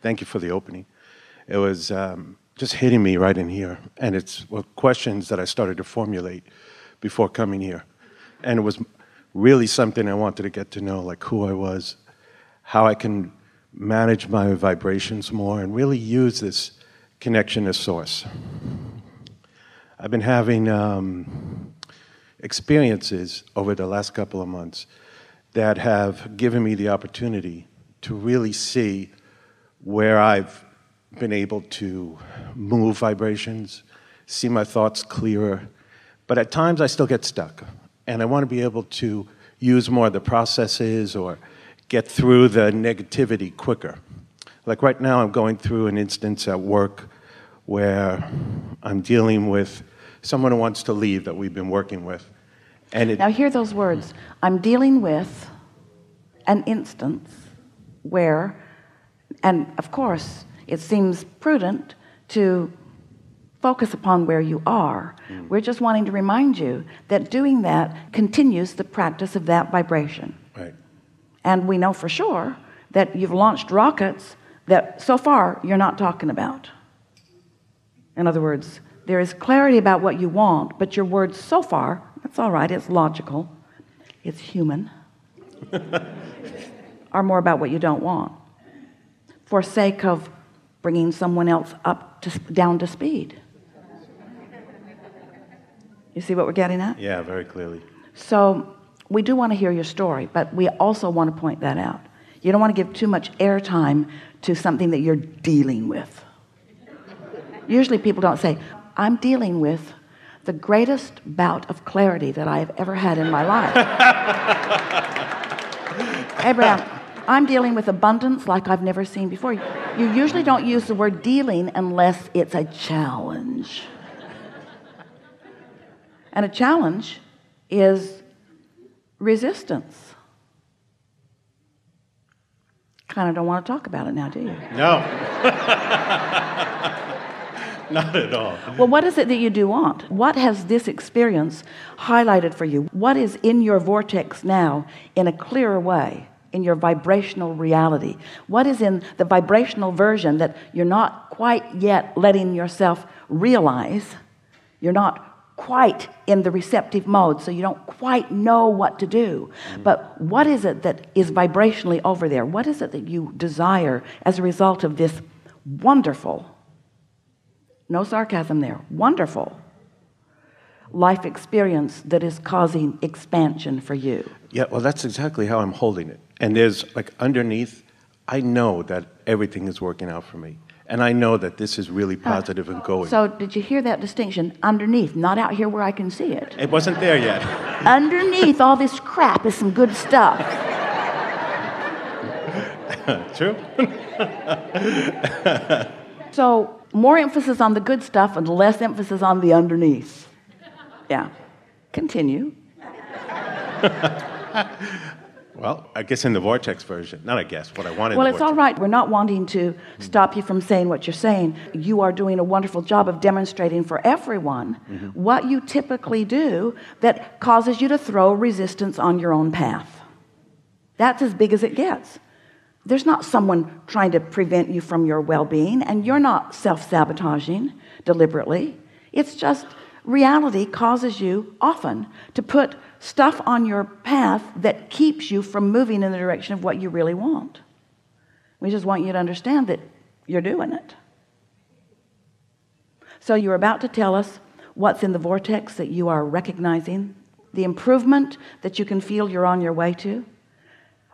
Thank you for the opening. It was just hitting me right in here. And it's questions that I started to formulate before coming here. And it was really something I wanted to get to know, like who I was, how I can manage my vibrations more, and really use this connection to source. I've been having experiences over the last couple of months that have given me the opportunity to really see where I've been able to move vibrations, see my thoughts clearer, but at times I still get stuck. And I want to be able to use more of the processes or get through the negativity quicker. Like right now I'm going through an instance at work where I'm dealing with someone who wants to leave that we've been working with. And now hear those words. I'm dealing with an instance where, and of course it seems prudent to focus upon where you are. We're just wanting to remind you that doing that continues the practice of that vibration. Right. And we know for sure that you've launched rockets that so far you're not talking about. In other words, there is clarity about what you want, but your words so far, that's all right, it's logical, it's human, are more about what you don't want, for sake of bringing someone else up down to speed. You see what we're getting at? Yeah, very clearly. So we do want to hear your story, but we also want to point that out. You don't want to give too much airtime to something that you're dealing with. Usually people don't say, I'm dealing with the greatest bout of clarity that I have ever had in my life. Abraham, I'm dealing with abundance like I've never seen before. You usually don't use the word dealing unless it's a challenge. And a challenge is resistance. Kind of don't want to talk about it now, do you? No. Not at all. Well, what is it that you do want? What has this experience highlighted for you? What is in your vortex now in a clearer way, in your vibrational reality? What is in the vibrational version that you're not quite yet letting yourself realize? You're not quite in the receptive mode, so you don't quite know what to do. But what is it that is vibrationally over there? What is it that you desire as a result of this wonderful, no sarcasm there, wonderful life experience that is causing expansion for you? Yeah, well, that's exactly how I'm holding it. And there's, like, underneath, I know that everything is working out for me. And I know that this is really positive and going. So did you hear that distinction? Underneath, not out here where I can see it. It wasn't there yet. Underneath all this crap is some good stuff. True. So more emphasis on the good stuff and less emphasis on the underneath. Yeah. Continue. Well, I guess in the vortex version, not I guess, what I wanted. Well, it's all right. We're not wanting to stop you from saying what you're saying. You are doing a wonderful job of demonstrating for everyone what you typically do that causes you to throw resistance on your own path. That's as big as it gets. There's not someone trying to prevent you from your well-being, and you're not self-sabotaging deliberately. It's just reality causes you often to put stuff on your path that keeps you from moving in the direction of what you really want. We just want you to understand that you're doing it. So you're about to tell us what's in the vortex that you are recognizing, the improvement that you can feel you're on your way to.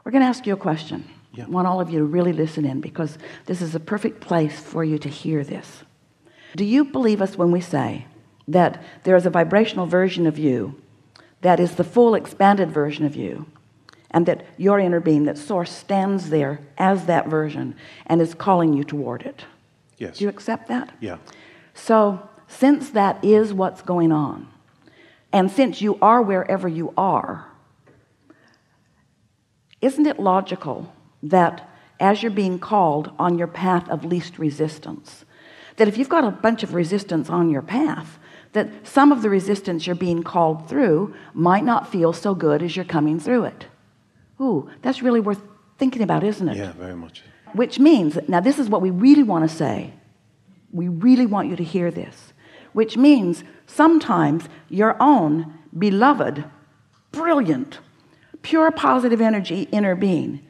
We're going to ask you a question. Yeah. I want all of you to really listen in, because this is a perfect place for you to hear this. Do you believe us when we say that there is a vibrational version of you that is the full expanded version of you, and that your inner being, that source, stands there as that version and is calling you toward it? Yes. Do you accept that? Yeah. So since that is what's going on, and since you are wherever you are, isn't it logical that as you're being called on your path of least resistance, that if you've got a bunch of resistance on your path, that some of the resistance you're being called through might not feel so good as you're coming through it? Ooh, that's really worth thinking about, isn't it? Yeah, very much. which means, now this is what we really want to say. We really want you to hear this, which means sometimes your own beloved, brilliant, pure positive energy inner being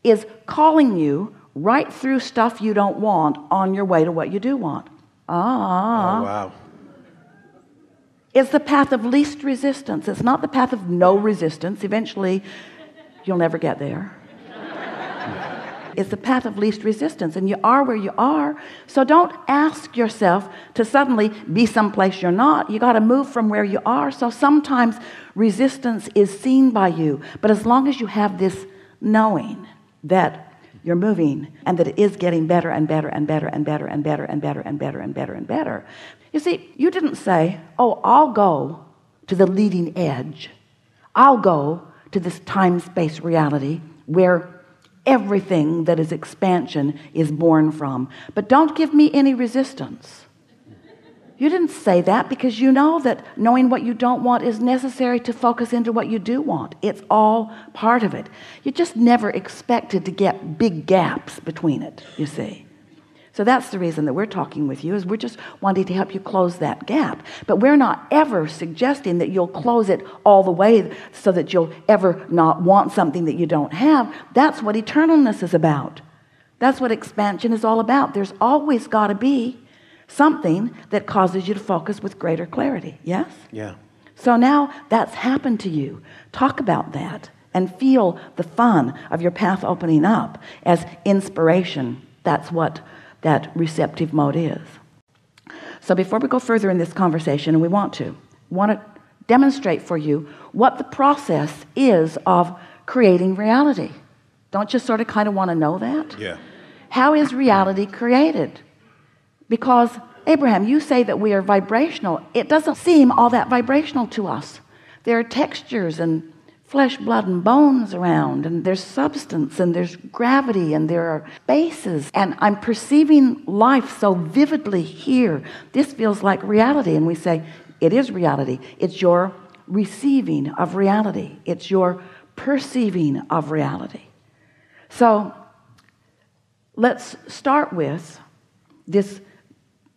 is calling you right through stuff you don't want on your way to what you do want. Oh, wow. It's the path of least resistance. It's not the path of no resistance. Eventually, you'll never get there. It's the path of least resistance, and you are where you are. So don't ask yourself to suddenly be someplace you're not. You got to move from where you are. So sometimes resistance is seen by you, but as long as you have this knowing that you're moving and that it is getting better and better and better and better and better and better and better and better and better. You see, you didn't say, oh, I'll go to the leading edge. I'll go to this time-space reality where everything that is expansion is born from. But don't give me any resistance. You didn't say that because you know that knowing what you don't want is necessary to focus into what you do want. It's all part of it. You just never expected to get big gaps between it, you see. So that's the reason that we're talking with you, is we're just wanting to help you close that gap. But we're not ever suggesting that you'll close it all the way so that you'll ever not want something that you don't have. That's what eternalness is about. That's what expansion is all about. There's always got to be something that causes you to focus with greater clarity. Yes? Yeah. So now that's happened to you. Talk about that and feel the fun of your path opening up as inspiration. That's what that receptive mode is. So before we go further in this conversation, and we want to demonstrate for you what the process is of creating reality. Don't you sort of kind of want to know that? Yeah. How is reality created? Because, Abraham, you say that we are vibrational. It doesn't seem all that vibrational to us. There are textures and flesh, blood, and bones around, and there's substance, and there's gravity, and there are spaces, and I'm perceiving life so vividly here. This feels like reality, and we say, it is reality. It's your receiving of reality. It's your perceiving of reality. So let's start with this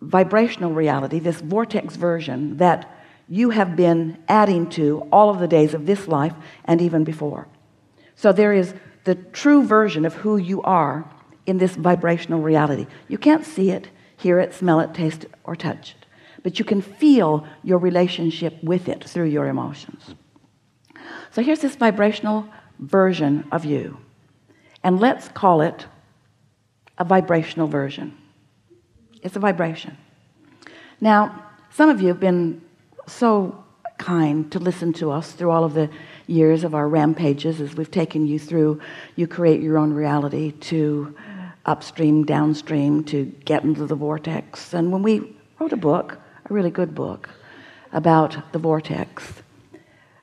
vibrational reality, this vortex version that you have been adding to all of the days of this life and even before. So there is the true version of who you are in this vibrational reality. You can't see it, hear it, smell it, taste it, or touch it, but you can feel your relationship with it through your emotions. So here's this vibrational version of you, and let's call it a vibrational version. It's a vibration. Now, some of you have been so kind to listen to us through all of the years of our rampages as we've taken you through You Create Your Own Reality, to upstream, downstream, to get into the vortex. And when we wrote a book, a really good book, about the vortex,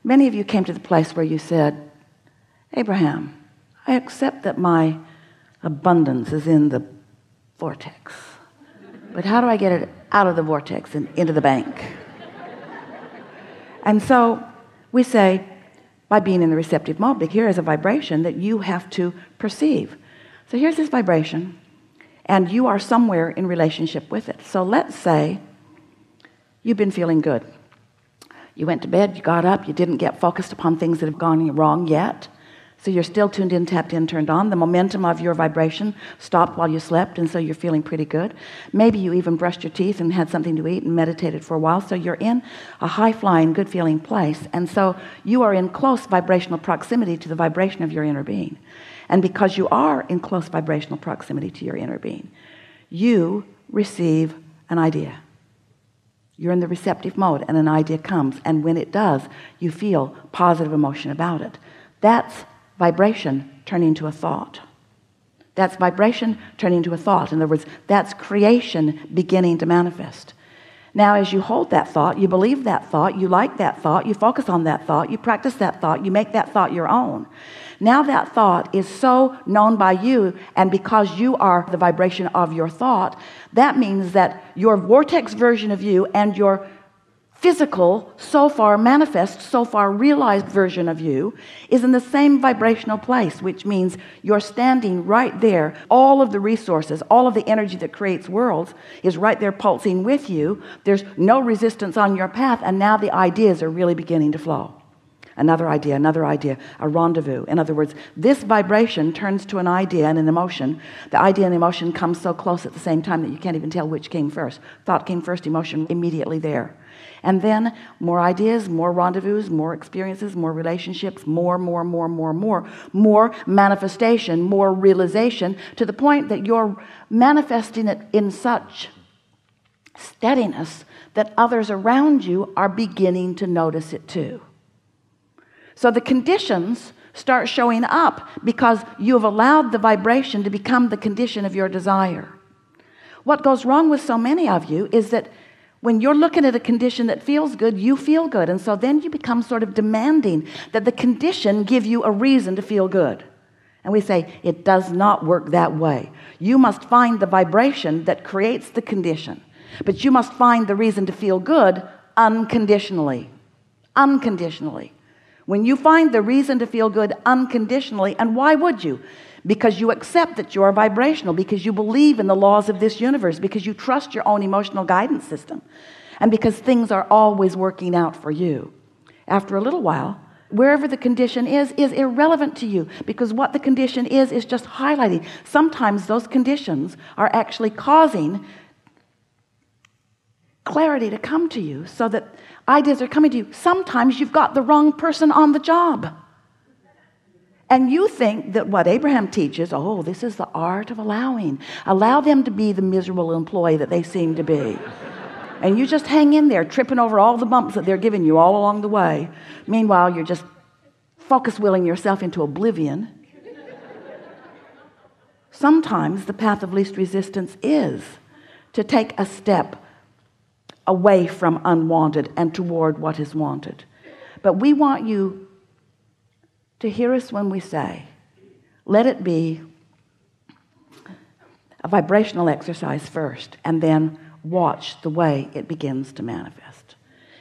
many of you came to the place where you said, Abraham, I accept that my abundance is in the vortex, but how do I get it out of the vortex and into the bank? And so we say, by being in the receptive mode, but here is a vibration that you have to perceive. So here's this vibration, and you are somewhere in relationship with it. So let's say you've been feeling good. You went to bed, you got up, you didn't get focused upon things that have gone wrong yet. So you're still tuned in, tapped in, turned on. The momentum of your vibration stopped while you slept, and so you're feeling pretty good. Maybe you even brushed your teeth and had something to eat and meditated for a while, so you're in a high-flying, good-feeling place. And so you are in close vibrational proximity to the vibration of your inner being. And because you are in close vibrational proximity to your inner being, you receive an idea. You're in the receptive mode, and an idea comes. And when it does, you feel positive emotion about it. That's vibration turning into a thought. That's vibration turning into a thought. In other words, that's creation beginning to manifest. Now, as you hold that thought, you believe that thought, you like that thought, you focus on that thought, you practice that thought, you make that thought your own. Now that thought is so known by you, and because you are the vibration of your thought, that means that your vortex version of you and your physical, so far manifest, so far realized version of you is in the same vibrational place, which means you're standing right there. All of the resources, all of the energy that creates worlds is right there pulsing with you. There's no resistance on your path, and now the ideas are really beginning to flow. Another idea, a rendezvous. In other words, this vibration turns to an idea and an emotion. The idea and emotion come so close at the same time that you can't even tell which came first. Thought came first, emotion immediately there. And then more ideas, more rendezvous, more experiences, more relationships, more manifestation, more realization, to the point that you're manifesting it in such steadiness that others around you are beginning to notice it too. So the conditions start showing up because you have allowed the vibration to become the condition of your desire. What goes wrong with so many of you is that when you're looking at a condition that feels good, you feel good. And so then you become sort of demanding that the condition give you a reason to feel good. And we say, it does not work that way. You must find the vibration that creates the condition. But you must find the reason to feel good unconditionally. Unconditionally. When you find the reason to feel good unconditionally, and why would you? Because you accept that you are vibrational, because you believe in the laws of this universe, because you trust your own emotional guidance system, and because things are always working out for you. After a little while, wherever the condition is irrelevant to you, because what the condition is just highlighting. Sometimes those conditions are actually causing clarity to come to you, so that ideas are coming to you. Sometimes you've got the wrong person on the job. And you think that what Abraham teaches, oh, this is the art of allowing. Allow them to be the miserable employee that they seem to be. And you just hang in there, tripping over all the bumps that they're giving you all along the way. Meanwhile, you're just focus willing yourself into oblivion. Sometimes the path of least resistance is to take a step away from unwanted and toward what is wanted. But we want you to hear us when we say, let it be a vibrational exercise first, and then watch the way it begins to manifest.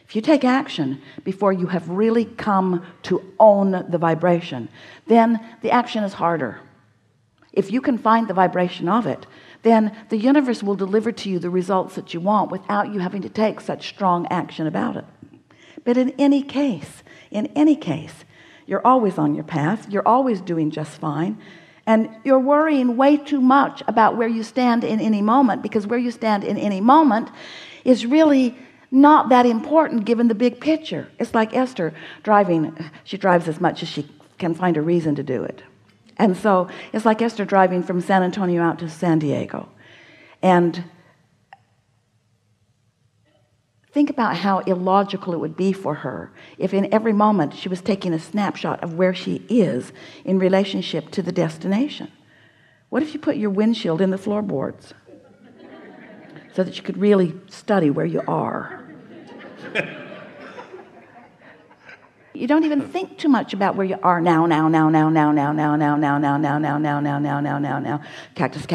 If you take action before you have really come to own the vibration, then the action is harder. If you can find the vibration of it, then the universe will deliver to you the results that you want without you having to take such strong action about it. But in any case, you're always on your path, you're always doing just fine, and you're worrying way too much about where you stand in any moment, because where you stand in any moment is really not that important given the big picture. It's like Esther driving. She drives as much as she can find a reason to do it. And so it's like Esther driving from San Antonio out to San Diego. And think about how illogical it would be for her if in every moment she was taking a snapshot of where she is in relationship to the destination. What if you put your windshield in the floorboards so that you could really study where you are? You don't even think too much about where you are now. Cactus.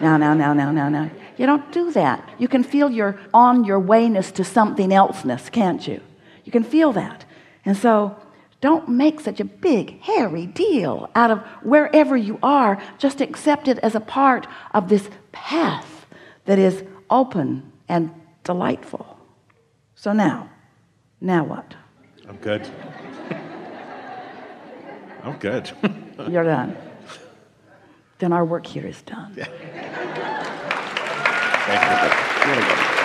Now. You don't do that. You can feel your on your wayness to something elseness, can't you? You can feel that. And so don't make such a big, hairy deal out of wherever you are. Just accept it as a part of this path that is open and delightful. So now what? I'm good. I'm good. You're done. Then our work here is done. Yeah. Thank you.